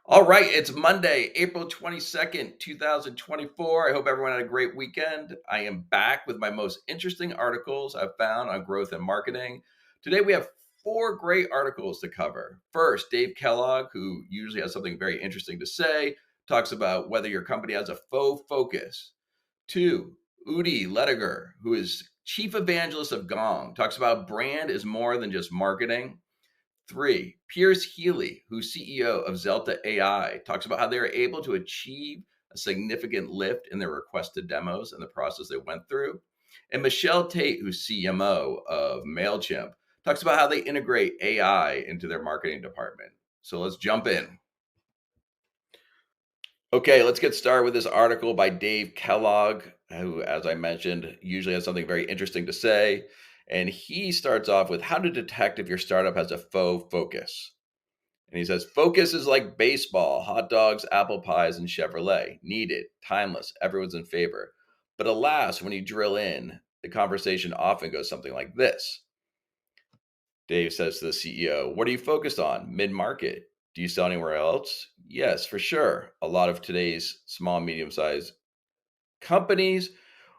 All right, it's Monday, April 22nd, 2024. I hope everyone had a great weekend. I am back with my most interesting articles I've found on growth and marketing. Today we have four great articles to cover. First, Dave Kellogg, who usually has something very interesting to say, talks about whether your company has a faux focus. Two, Udi Ledergor, who is chief evangelist of Gong, talks about brand is more than just marketing. Three, Healy, who's CEO of Zelta AI, talks about how they were able to achieve a significant lift in their requested demos and the process they went through. And Michelle Taite, who's CMO of Mailchimp, talks about how they integrate AI into their marketing department. So let's jump in. Okay, let's get started with this article by Dave Kellogg, who, as I mentioned, usually has something very interesting to say. And he starts off with how to detect if your startup has a faux focus. And he says, focus is like baseball, hot dogs, apple pies, and Chevrolet. Needed, timeless, everyone's in favor. But alas, when you drill in, the conversation often goes something like this. Dave says to the CEO, what are you focused on? Mid market. Do you sell anywhere else? Yes, for sure. A lot of today's small, medium sized companies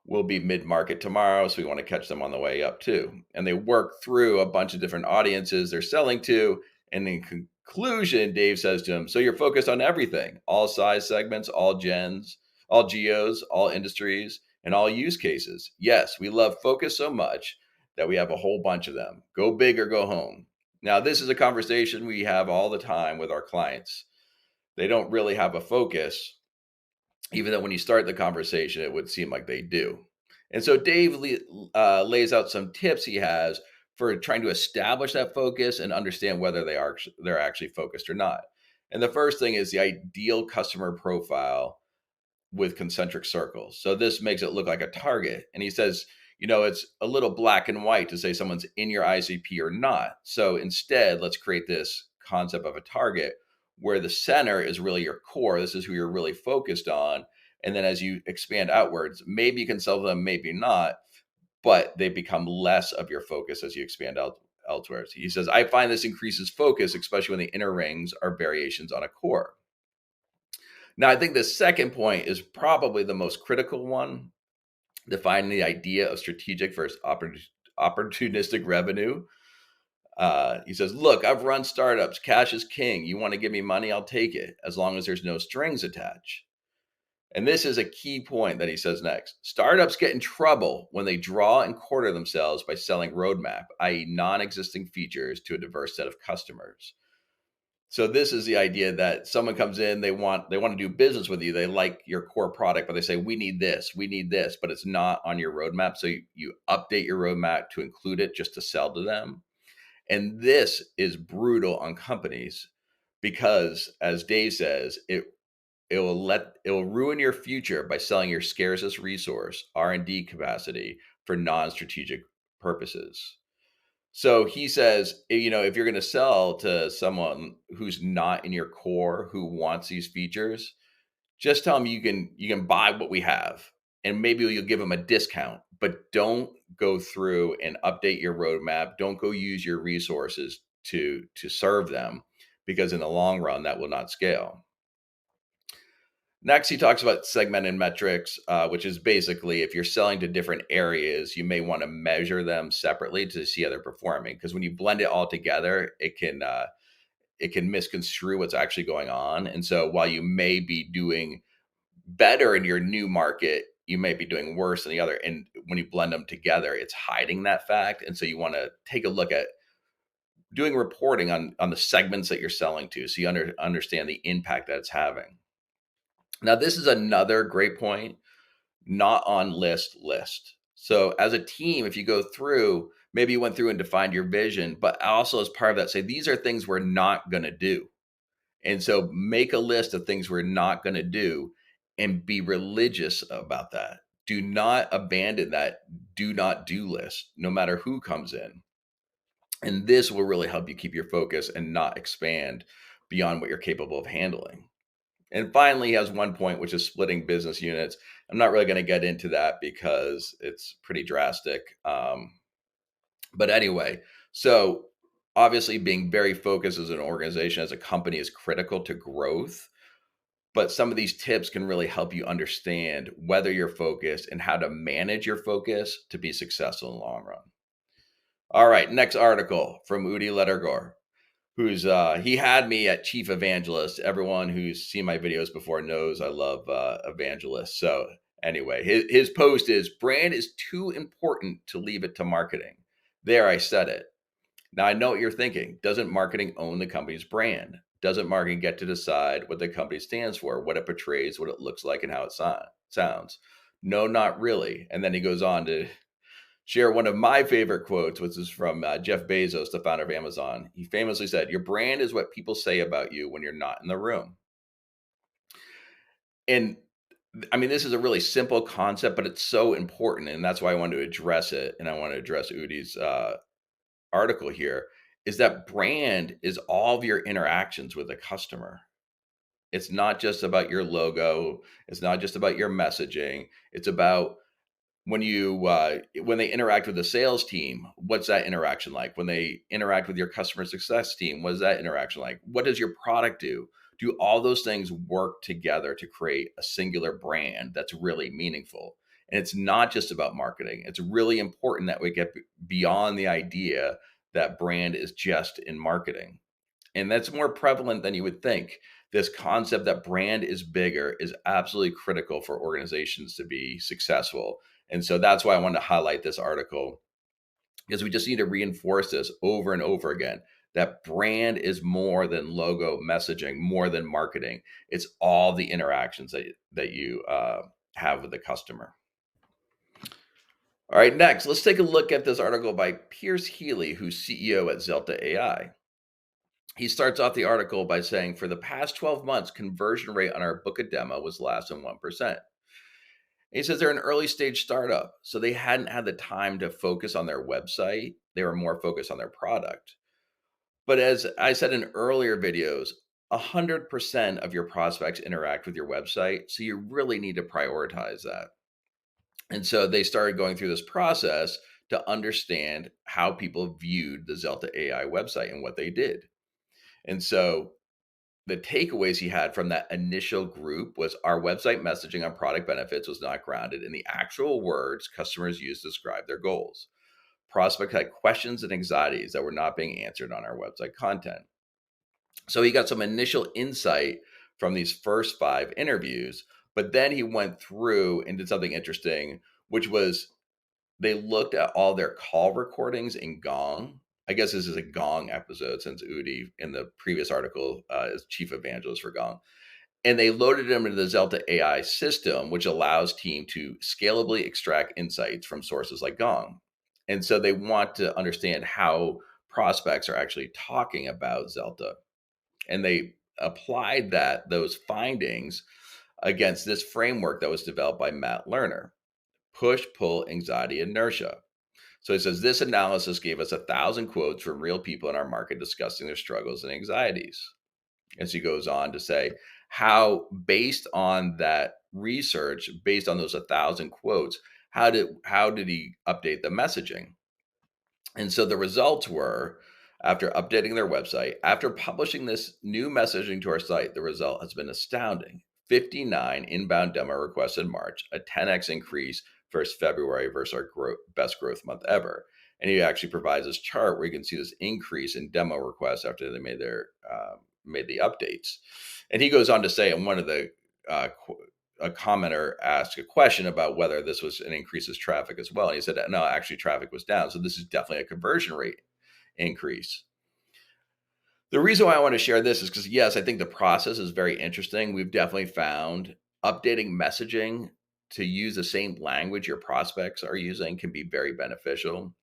will be mid market tomorrow. So we want to catch them on the way up too. And they work through a bunch of different audiences they're selling to. And in conclusion, Dave says to him, so you're focused on everything, all size segments, all gens, all geos, all industries, and all use cases. Yes, we love focus so much that we have a whole bunch of them. Go big or go home. Now, this is a conversation we have all the time with our clients. They don't really have a focus, even though when you start the conversation, it would seem like they do. And so Dave lays out some tips he has for trying to establish that focus and understand whether they're actually focused or not. And the first thing is the ideal customer profile with concentric circles. So this makes it look like a target. And he says, it's a little black and white to say someone's in your ICP or not. So instead, let's create this concept of a target where the center is really your core. This is who you're really focused on. And then as you expand outwards, maybe you can sell them, maybe not, but they become less of your focus as you expand out elsewhere. He says, I find this increases focus, especially when the inner rings are variations on a core. Now, I think the second point is probably the most critical one, defining the idea of strategic versus opportunistic revenue. He says, look, I've run startups. Cash is king. You want to give me money? I'll take it, as long as there's no strings attached. And this is a key point that he says next. Startups get in trouble when they draw and quarter themselves by selling roadmap, i.e., non existing features to a diverse set of customers. So this is the idea that someone comes in, they want to do business with you. They like your core product, but they say, we need this, but it's not on your roadmap. So you update your roadmap to include it just to sell to them. And this is brutal on companies because, as Dave says, it will ruin your future by selling your scarcest resource, R&D capacity, for non-strategic purposes. So he says, if you're going to sell to someone who's not in your core, who wants these features, just tell them you can buy what we have, and maybe you'll give them a discount, but don't go through and update your roadmap. Don't go use your resources to serve them, because in the long run that will not scale. Next, he talks about segmented metrics, which is basically if you're selling to different areas, you may want to measure them separately to see how they're performing. Because when you blend it all together, it can misconstrue what's actually going on. And so while you may be doing better in your new market, you may be doing worse in the other. And when you blend them together, it's hiding that fact. And so you want to take a look at doing reporting on the segments that you're selling to, so you understand the impact that it's having. Now, this is another great point, not on list. So as a team, if you go through, maybe you went through and defined your vision, but also as part of that, say, these are things we're not going to do. And so make a list of things we're not going to do and be religious about that. Do not abandon that do not do list, no matter who comes in. And this will really help you keep your focus and not expand beyond what you're capable of handling. And finally, he has one point, which is splitting business units. I'm not really going to get into that because it's pretty drastic. But anyway, so Obviously, being very focused as an organization, as a company, is critical to growth. But some of these tips can really help you understand whether you're focused and how to manage your focus to be successful in the long run. All right, next article from Udi Ledergor, who's he had me at Chief Evangelist. Everyone who's seen my videos before knows I love Evangelist. So anyway, his post is brand is too important to leave it to marketing. There, I said it. Now I know what you're thinking. Doesn't marketing own the company's brand? Doesn't marketing get to decide what the company stands for, what it portrays, what it looks like, and how it sounds? No, not really. And then he goes on to share one of my favorite quotes, which is from Jeff Bezos, the founder of Amazon. He famously said, "Your brand is what people say about you when you're not in the room." And I mean, this is a really simple concept, but it's so important. And that's why I wanted to address it. And I want to address Udi's article here is that brand is all of your interactions with a customer. It's not just about your logo. It's not just about your messaging. It's about when they interact with the sales team, what's that interaction like? When they interact with your customer success team, what is that interaction like? What does your product do? Do all those things work together to create a singular brand that's really meaningful? And it's not just about marketing. It's really important that we get beyond the idea that brand is just in marketing. And that's more prevalent than you would think. This concept that brand is bigger is absolutely critical for organizations to be successful. And so that's why I wanted to highlight this article, because we just need to reinforce this over and over again, that brand is more than logo messaging, more than marketing. It's all the interactions that you have with the customer. All right, next, let's take a look at this article by Pierce Healy, who's CEO at Zelta AI. He starts off the article by saying, for the past 12 months, conversion rate on our book a demo was less than 1%. He says they're an early stage startup, so they hadn't had the time to focus on their website. They were more focused on their product. But as I said in earlier videos, 100% of your prospects interact with your website. So you really need to prioritize that. And so they started going through this process to understand how people viewed the Zelta AI website and what they did. And so the takeaways he had from that initial group was our website messaging on product benefits was not grounded in the actual words customers used to describe their goals. Prospects had questions and anxieties that were not being answered on our website content. So he got some initial insight from these first 5 interviews, but then he went through and did something interesting, which was they looked at all their call recordings in Gong. I guess this is a Gong episode since Udi in the previous article is chief evangelist for Gong. And they loaded them into the Zelta AI system, which allows team to scalably extract insights from sources like Gong. And so they want to understand how prospects are actually talking about Zelta. And they applied those findings against this framework that was developed by Matt Lerner, push, pull, anxiety, inertia. So he says this analysis gave us 1,000 quotes from real people in our market discussing their struggles and anxieties. And so he goes on to say how, based on that research, based on those 1,000 quotes, how did he update the messaging? And so the results were, after updating their website, after publishing this new messaging to our site, the result has been astounding. 59 inbound demo requests in March, a 10x increase versus February versus our best growth month ever. And he actually provides this chart where you can see this increase in demo requests after they made the updates. And he goes on to say, in one of the a commenter asked a question about whether this was an increases traffic as well. And he said, no, actually traffic was down. So this is definitely a conversion rate increase. The reason why I want to share this is because, yes, I think the process is very interesting. We've definitely found updating messaging to use the same language your prospects are using can be very beneficial.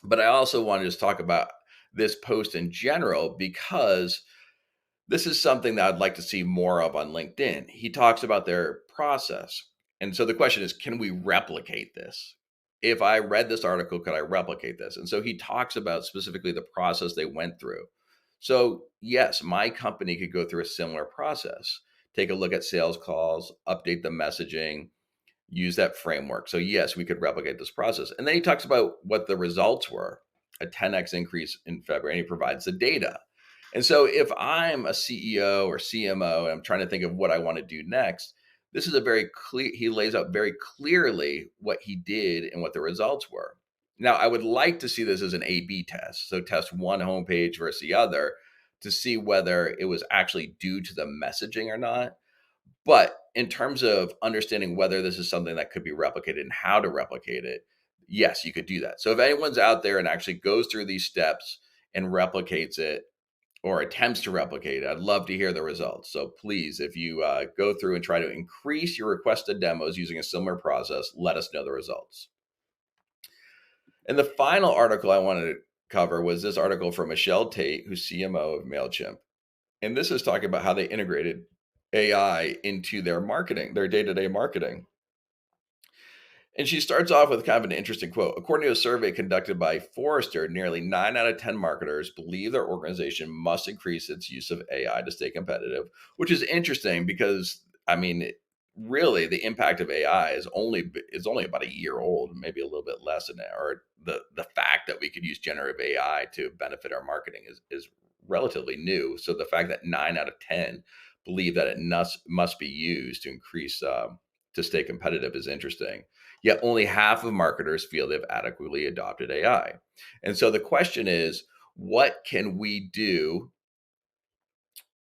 But I also want to just talk about this post in general because this is something that I'd like to see more of on LinkedIn. He talks about their process. And so the question is, can we replicate this? If I read this article, could I replicate this? And so he talks about specifically the process they went through. So, yes, my company could go through a similar process. Take a look at sales calls, update the messaging, use that framework. So, yes, we could replicate this process. And then he talks about what the results were. a 10x increase in February, and he provides the data. And so if I'm a CEO or CMO and I'm trying to think of what I want to do next, this is a very clear, he lays out very clearly what he did and what the results were. Now, I would like to see this as an A B test. So test one homepage versus the other to see whether it was actually due to the messaging or not. But in terms of understanding whether this is something that could be replicated and how to replicate it, yes, you could do that. So if anyone's out there and actually goes through these steps and replicates it or attempts to replicate it, I'd love to hear the results. So please, if you go through and try to increase your requested demos using a similar process, let us know the results. And the final article I wanted to cover was this article from Michelle Tate, who's CMO of Mailchimp. And this is talking about how they integrated AI into their marketing, their day-to-day marketing. And she starts off with kind of an interesting quote. According to a survey conducted by Forrester, nearly 9 out of 10 marketers believe their organization must increase its use of AI to stay competitive, which is interesting because, I mean, really the impact of AI is only about a year old, maybe a little bit less than that. Or the fact that we could use generative AI to benefit our marketing is relatively new. So the fact that 9 out of 10 believe that it must be used to increase to stay competitive is interesting. Yet only half of marketers feel they've adequately adopted AI. And so the question is, what can we do?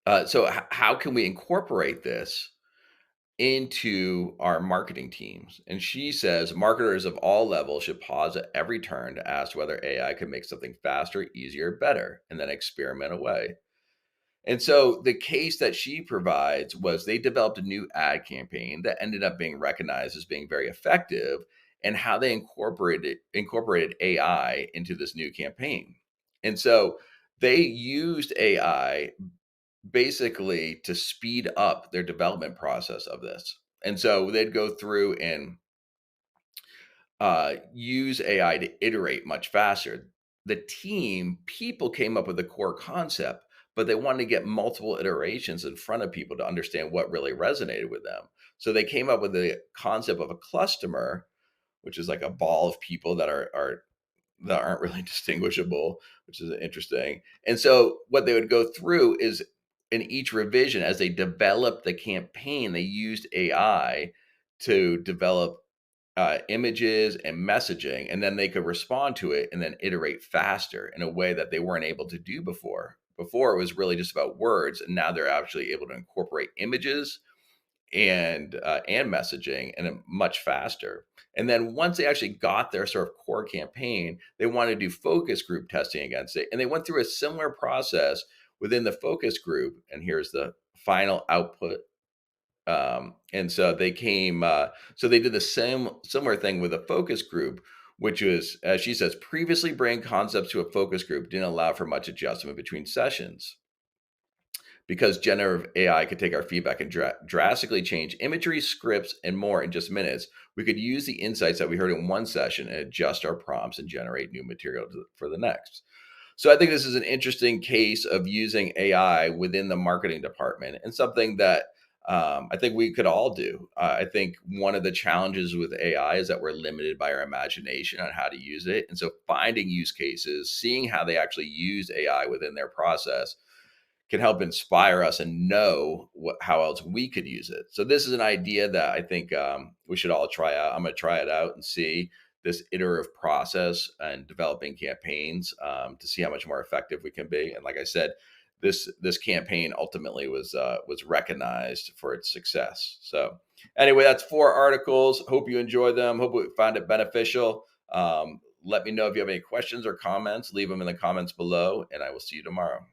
How can we incorporate this into our marketing teams? And she says marketers of all levels should pause at every turn to ask whether AI can make something faster, easier, better, and then experiment away. And so the case that she provides was they developed a new ad campaign that ended up being recognized as being very effective, and how they incorporated AI into this new campaign. And so they used AI basically to speed up their development process of this. And so they'd go through and use AI to iterate much faster. People came up with a core concept, but they wanted to get multiple iterations in front of people to understand what really resonated with them. So they came up with the concept of a cluster, which is like a ball of people that aren't really distinguishable, which is interesting. And so what they would go through is in each revision, as they developed the campaign, they used AI to develop images and messaging, and then they could respond to it and then iterate faster in a way that they weren't able to do before. Before it was really just about words, and now they're actually able to incorporate images and messaging and much faster. And then once they actually got their sort of core campaign, they wanted to do focus group testing against it, and they went through a similar process within the focus group. And here's the final output. And so they came, so they did the similar thing with a focus group, which was, as she says, previously bringing concepts to a focus group didn't allow for much adjustment between sessions because generative AI could take our feedback and drastically change imagery, scripts, and more in just minutes. We could use the insights that we heard in one session and adjust our prompts and generate new material for the next. So I think this is an interesting case of using AI within the marketing department, and something that I think we could all do. I think one of the challenges with AI is that we're limited by our imagination on how to use it. And so finding use cases, seeing how they actually use AI within their process can help inspire us and know how else we could use it. So this is an idea that I think we should all try out. I'm going to try it out and see this iterative process and developing campaigns to see how much more effective we can be. And like I said, this campaign ultimately was recognized for its success. So anyway, that's 4 articles. Hope you enjoy them. Hope you found it beneficial. Let me know if you have any questions or comments. Leave them in the comments below, and I will see you tomorrow.